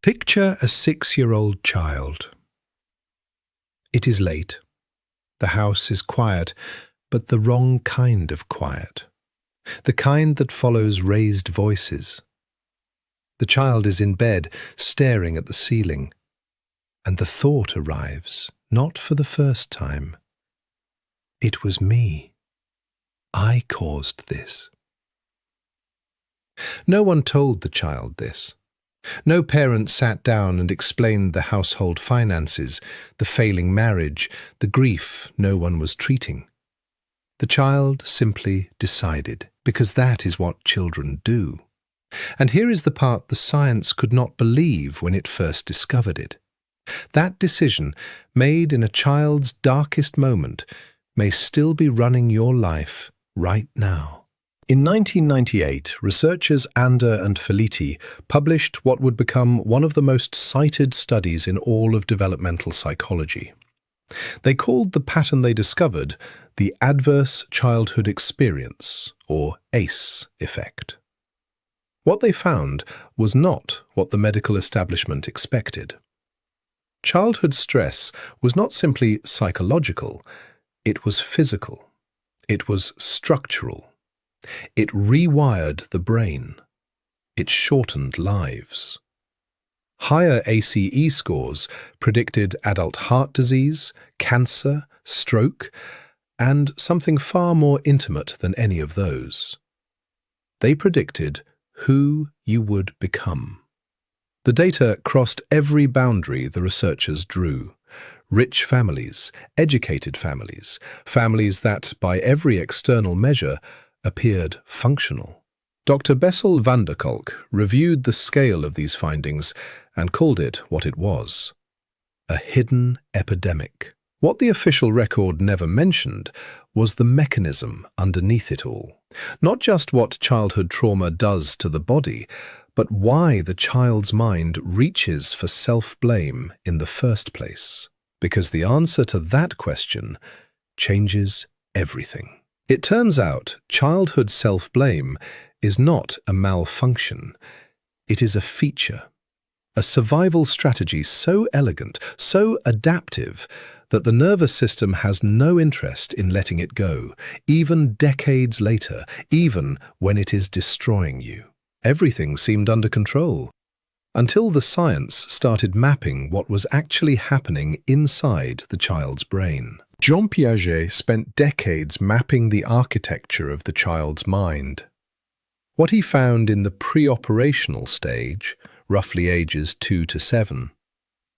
Picture a 6-year-old child. It is late. The house is quiet, but the wrong kind of quiet. The kind that follows raised voices. The child is in bed, staring at the ceiling. And the thought arrives, not for the first time. It was me. I caused this. No one told the child this. No parent sat down and explained the household finances, the failing marriage, the grief no one was treating. The child simply decided, because that is what children do. And here is the part the science could not believe when it first discovered it. That decision, made in a child's darkest moment, may still be running your life right now. In 1998, researchers Ander and Felitti published what would become one of the most cited studies in all of developmental psychology. They called the pattern they discovered the Adverse Childhood Experience, or ACE effect. What they found was not what the medical establishment expected. Childhood stress was not simply psychological, it was physical, it was structural. It rewired the brain. It shortened lives. Higher ACE scores predicted adult heart disease, cancer, stroke, and something far more intimate than any of those. They predicted who you would become. The data crossed every boundary the researchers drew. Rich families, educated families, families that, by every external measure, appeared functional. Dr. Bessel van der Kolk reviewed the scale of these findings and called it what it was: a hidden epidemic. What the official record never mentioned was the mechanism underneath it all. Not just what childhood trauma does to the body, but why the child's mind reaches for self-blame in the first place. Because the answer to that question changes everything. It turns out childhood self-blame is not a malfunction. It is a feature, a survival strategy so elegant, so adaptive, that the nervous system has no interest in letting it go, even decades later, even when it is destroying you. Everything seemed under control, until the science started mapping what was actually happening inside the child's brain. Jean Piaget spent decades mapping the architecture of the child's mind. What he found in the pre-operational stage, roughly ages 2 to 7,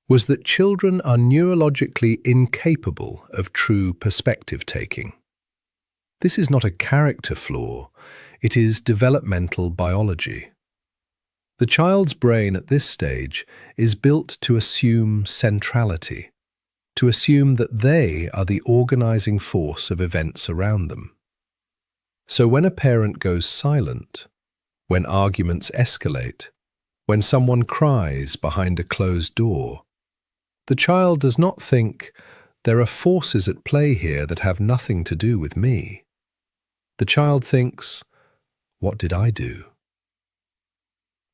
was that children are neurologically incapable of true perspective-taking. This is not a character flaw, it is developmental biology. The child's brain at this stage is built to assume centrality, to assume that they are the organizing force of events around them. So when a parent goes silent, when arguments escalate, when someone cries behind a closed door, the child does not think, there are forces at play here that have nothing to do with me. The child thinks, what did I do?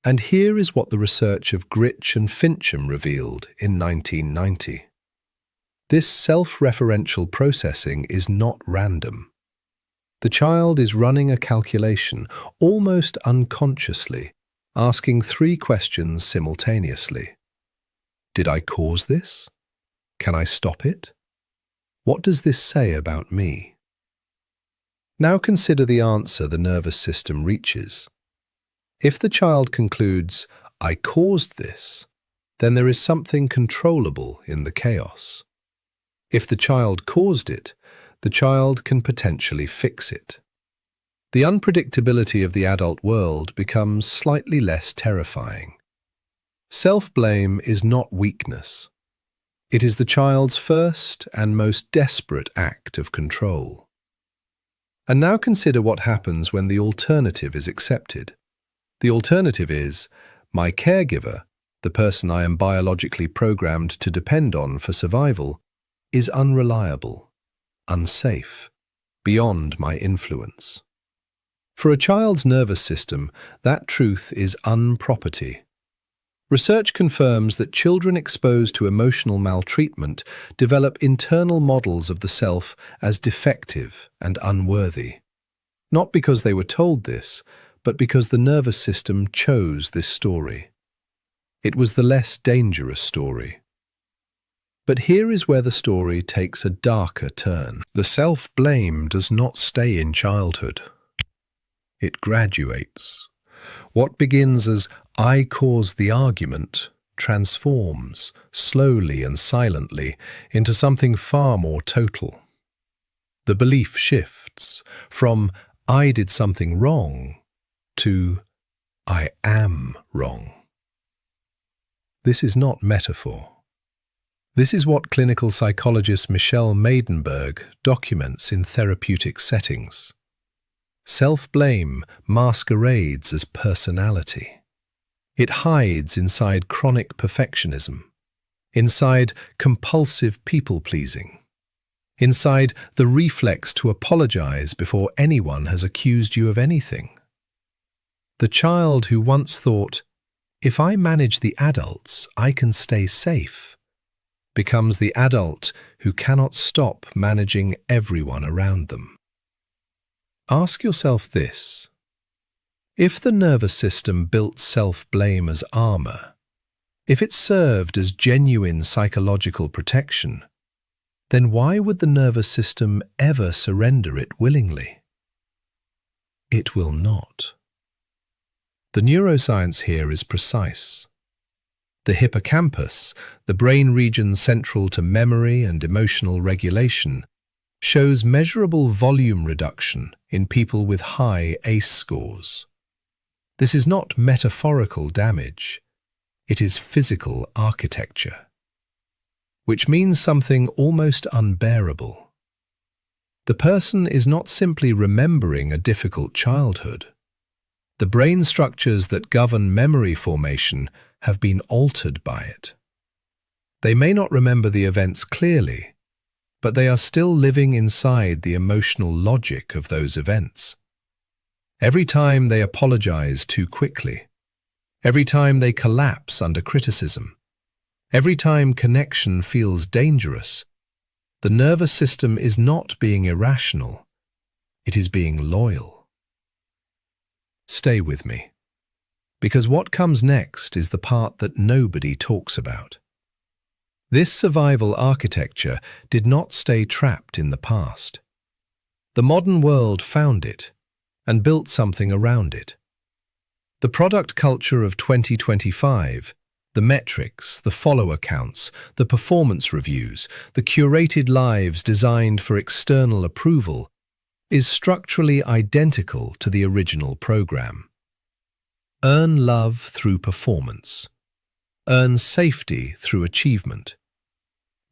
And here is what the research of Gritch and Fincham revealed in 1990. This self-referential processing is not random. The child is running a calculation, almost unconsciously, asking 3 questions simultaneously. Did I cause this? Can I stop it? What does this say about me? Now consider the answer the nervous system reaches. If the child concludes, I caused this, then there is something controllable in the chaos. If the child caused it, the child can potentially fix it. The unpredictability of the adult world becomes slightly less terrifying. Self-blame is not weakness. It is the child's first and most desperate act of control. And now consider what happens when the alternative is accepted. The alternative is, my caregiver, the person I am biologically programmed to depend on for survival, is unreliable, unsafe, beyond my influence. For a child's nervous system, that truth is unproperty. Research confirms that children exposed to emotional maltreatment develop internal models of the self as defective and unworthy. Not because they were told this, but because the nervous system chose this story. It was the less dangerous story. But here is where the story takes a darker turn. The self-blame does not stay in childhood. It graduates. What begins as "I caused the argument" transforms, slowly and silently, into something far more total. The belief shifts from "I did something wrong" to "I am wrong." This is not metaphor. This is what clinical psychologist Michelle Maidenberg documents in therapeutic settings. Self-blame masquerades as personality. It hides inside chronic perfectionism, inside compulsive people-pleasing, inside the reflex to apologize before anyone has accused you of anything. The child who once thought, "If I manage the adults, I can stay safe," becomes the adult who cannot stop managing everyone around them. Ask yourself this: if the nervous system built self-blame as armor, if it served as genuine psychological protection, then why would the nervous system ever surrender it willingly? It will not. The neuroscience here is precise. The hippocampus, the brain region central to memory and emotional regulation, shows measurable volume reduction in people with high ACE scores. This is not metaphorical damage, it is physical architecture, which means something almost unbearable. The person is not simply remembering a difficult childhood. The brain structures that govern memory formation have been altered by it. They may not remember the events clearly, but they are still living inside the emotional logic of those events. Every time they apologize too quickly, every time they collapse under criticism, every time connection feels dangerous, the nervous system is not being irrational, it is being loyal. Stay with me, because what comes next is the part that nobody talks about. This survival architecture did not stay trapped in the past. The modern world found it and built something around it. The product culture of 2025, the metrics, the follower counts, the performance reviews, the curated lives designed for external approval, is structurally identical to the original program. Earn love through performance. Earn safety through achievement.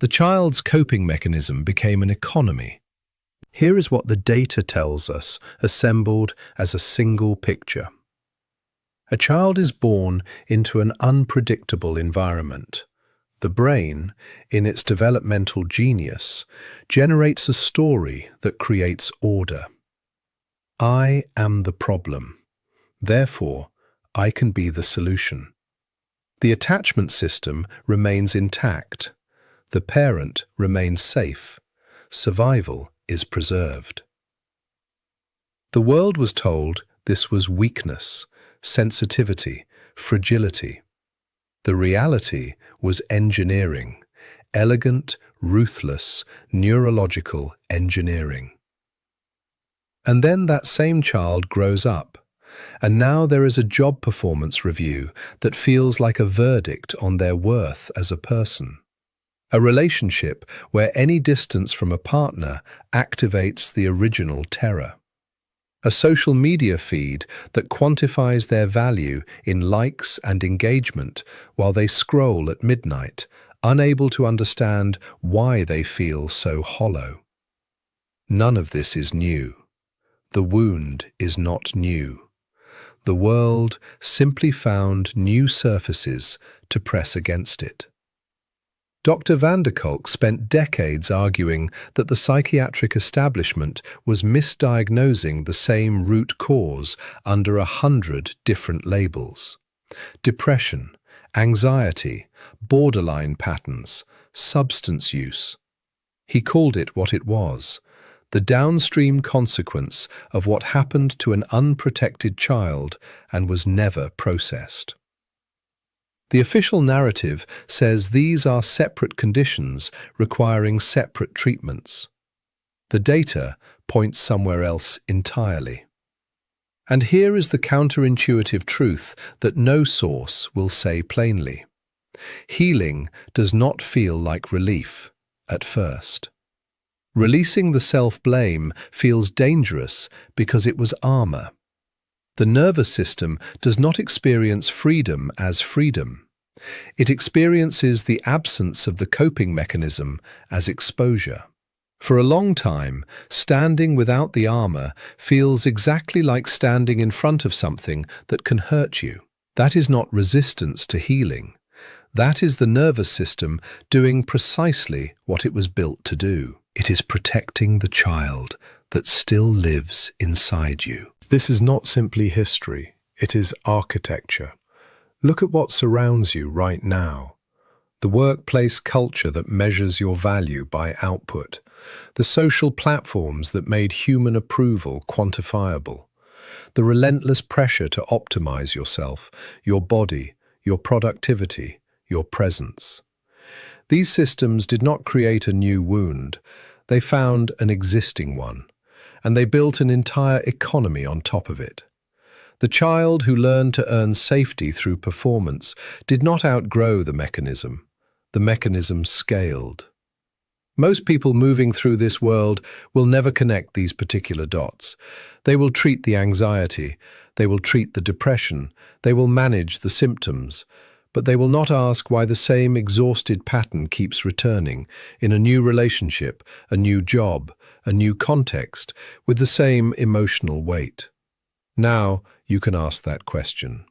The child's coping mechanism became an economy. Here is what the data tells us, assembled as a single picture. A child is born into an unpredictable environment. The brain, in its developmental genius, generates a story that creates order. I am the problem. Therefore, I can be the solution. The attachment system remains intact. The parent remains safe. Survival is preserved. The world was told this was weakness, sensitivity, fragility. The reality was engineering, elegant, ruthless, neurological engineering. And then that same child grows up, and now there is a job performance review that feels like a verdict on their worth as a person. A relationship where any distance from a partner activates the original terror. A social media feed that quantifies their value in likes and engagement while they scroll at midnight, unable to understand why they feel so hollow. None of this is new. The wound is not new. The world simply found new surfaces to press against it. Dr. van der Kolk spent decades arguing that the psychiatric establishment was misdiagnosing the same root cause under 100 different labels. Depression, anxiety, borderline patterns, substance use. He called it what it was, the downstream consequence of what happened to an unprotected child and was never processed. The official narrative says these are separate conditions requiring separate treatments. The data points somewhere else entirely. And here is the counterintuitive truth that no source will say plainly. Healing does not feel like relief at first. Releasing the self-blame feels dangerous because it was armor. The nervous system does not experience freedom as freedom. It experiences the absence of the coping mechanism as exposure. For a long time, standing without the armor feels exactly like standing in front of something that can hurt you. That is not resistance to healing. That is the nervous system doing precisely what it was built to do. It is protecting the child that still lives inside you. This is not simply history, it is architecture. Look at what surrounds you right now. The workplace culture that measures your value by output. The social platforms that made human approval quantifiable. The relentless pressure to optimize yourself, your body, your productivity, your presence. These systems did not create a new wound, they found an existing one, and they built an entire economy on top of it. The child who learned to earn safety through performance did not outgrow the mechanism. The mechanism scaled. Most people moving through this world will never connect these particular dots. They will treat the anxiety, they will treat the depression, they will manage the symptoms, but they will not ask why the same exhausted pattern keeps returning in a new relationship, a new job, a new context, with the same emotional weight. Now you can ask that question.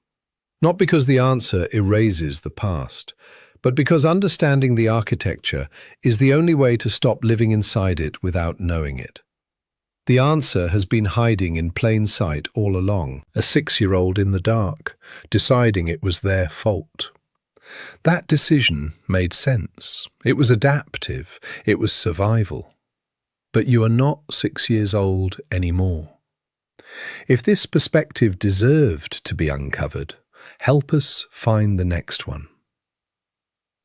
Not because the answer erases the past, but because understanding the architecture is the only way to stop living inside it without knowing it. The answer has been hiding in plain sight all along, a 6-year-old in the dark, deciding it was their fault. That decision made sense. It was adaptive. It was survival. But you are not 6 years old anymore. If this perspective deserved to be uncovered, help us find the next one.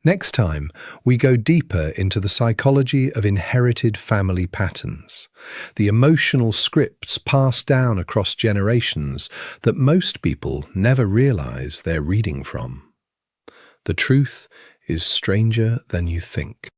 Next time, we go deeper into the psychology of inherited family patterns, the emotional scripts passed down across generations that most people never realize they're reading from. The truth is stranger than you think.